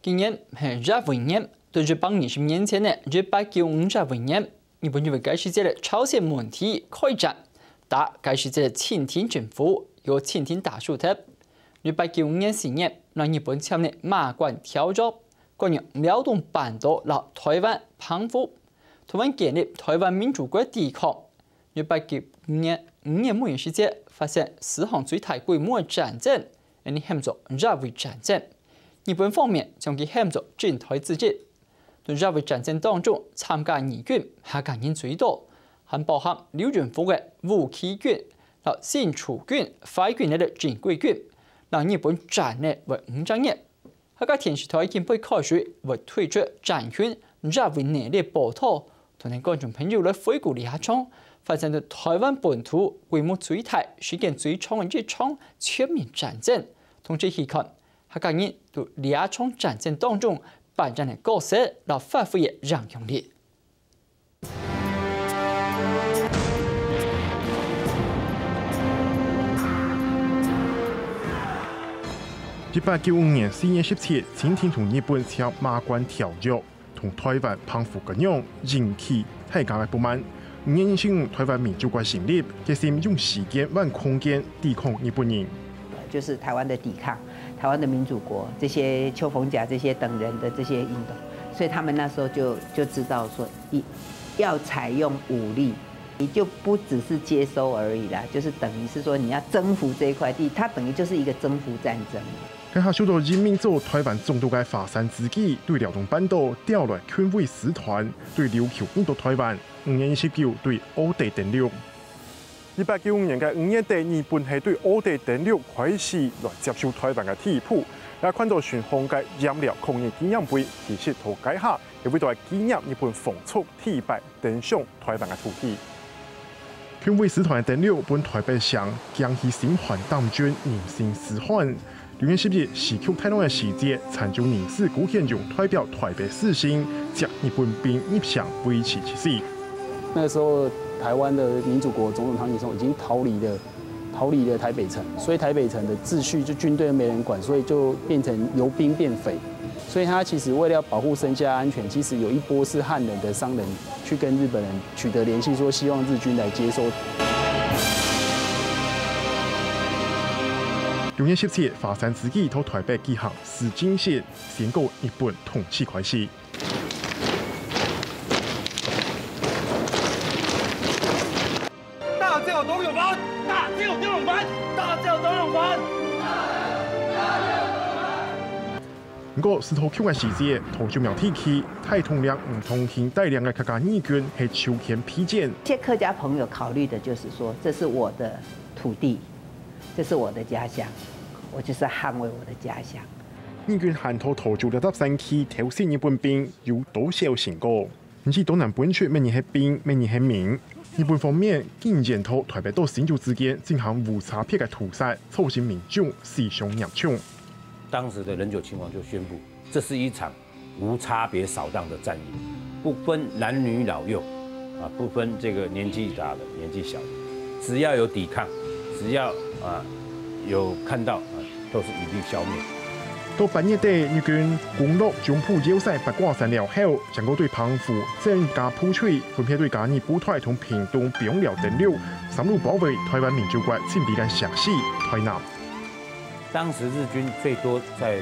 今年係20年，對日本20年前嘅1895年，日本因為解釋這個朝鮮問題開戰，但解釋這個清廷政府有清廷大書特。1895年4月，讓日本簽訂馬關條約，關於遼東半島及台灣澎湖，台灣建立台灣民主國抵抗。1895年5月5日時節發生史上最大規模嘅戰爭，人哋喊做日偽戰爭。日本方面將其喊做戰台自決。對日偽戰爭當中參加義軍下崗人最多，還包含劉元福嘅武器軍、新除軍、淮軍嘅正規軍，讓日本戰呢為5張年。下個電視台已經被開除為退出戰圈日偽內力報道，同啲觀眾朋友來回顧李亞聰發生在台灣本土規模最大、時間最長嘅一場全面戰爭，同時期看。下個人對李亞聰戰爭當中扮演嘅角色，來發揮嘅影響力。1895年4月17日，清廷同日本簽馬關條約，同台灣澎湖割讓，引起大家嘅不滿。5月25日，台灣民主國成立，決心用時間和空間抵抗日本人。就是台灣的抵抗，台灣的民主國，這些邱逢甲這些等人的這些運動，所以他們那時候就知道說，要採用武力，你就不只是接收而已啦，就是等於是說你要征服這一塊地，它等於就是一個征服戰爭。佢下受到人民做台灣總督嘅華山自己對遼東半島調來權威使團，對琉球引渡台灣。5月29日對奧地登陸。1895年嘅5月底，日本係對奧地登陸開始來接受台灣嘅地譜，也看到巡航嘅染料抗日紀念碑，其實圖解下，亦會在紀念日本風速鐵敗登上台灣嘅土地。權威使團登陸，本台北上江西新環黨軍人心思漢。6月10日，時局太亂嘅時節，參照人士古憲用代表台北市心，將日本兵入上維持其勢。那時候台灣的民主國總統唐景崧已經逃離了台北城，所以台北城的秩序就軍隊沒人管，所以就變成由兵變匪。所以他其實為了要保護身家安全，其實有一波是漢人的商人去跟日本人取得聯繫，說希望日軍來接收。6月17日，華山自己到台北舉行示警式，宣告日本統治開始。大叫董永藩！大叫董永藩！大叫董永藩！不過，石頭橋嘅時節，陶就苗地區太通量唔同型帶量嘅客家義軍係秋天披戰。一些客家朋友考慮的就是說，這是我的土地，這是我的家鄉，我就是捍衛我的家鄉。義軍hand頭陶就到山區挑釁日本兵，有多少成果？因此都難分出咩人係兵，咩人係民。日本方面竟然到台北到新竹之間進行無差別嘅屠殺，造成民眾死傷嚴重。當時的仁久親王就宣布，這是一場無差別掃蕩的戰役，不分男女老幼，不分這個年紀大的、年紀小的，只要有抵抗，只要有看到，都是一律消滅。到8月底，日軍攻落中埔要塞八卦山了後，將個對澎湖、增加鋪水，分別對嘉義部隊同屏東枋寮登陸，深入包圍台灣民主國前邊嘅城市台南。當時日軍最多在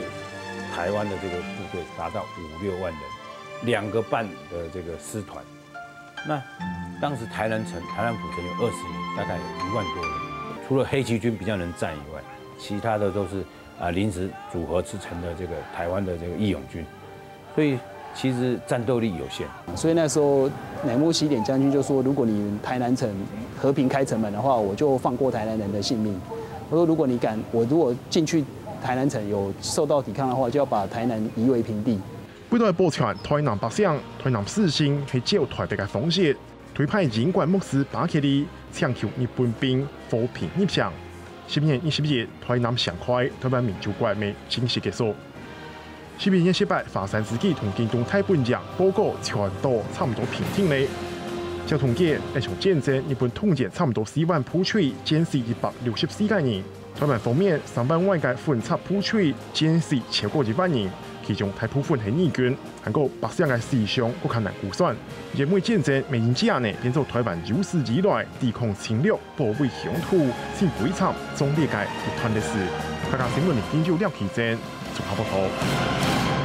台灣的這個部隊達到5、6萬人，2個半的這個師團。那當時台南府城有20年，大概有1萬多人。除了黑旗軍比較能戰以外，其他的都是臨時組合制成的這個台灣的這個義勇軍，所以其實戰鬥力有限。所以那時候乃木希典將軍就說：如果你台南城和平開城門的話，我就放過台南人的性命。我說：如果你敢，我如果進去台南城有受到抵抗的話，就要把台南夷為平地。不斷保全台南百姓、台南市心係照台北嘅方式，推派營管牧師巴克利搶求日本兵和平入城。12月21日，台南上開，台灣民主國未正式結束。12月18日，華山自己同京東太本營報告全島差唔多平靜咧。照統計，一場戰爭，日本統計差唔多4萬鋪水，戰死164個人。台灣方面，3萬外界分拆鋪水，戰死超過1萬人。其中大部分係義軍，韓國北上嘅思想更較難估算。而每戰爭每年之下呢，變做台灣有史以來抵抗侵略、保衛鄉土、先悲慘壯烈嘅一段歷史。客家新聞研究廖啟正，綜合報道。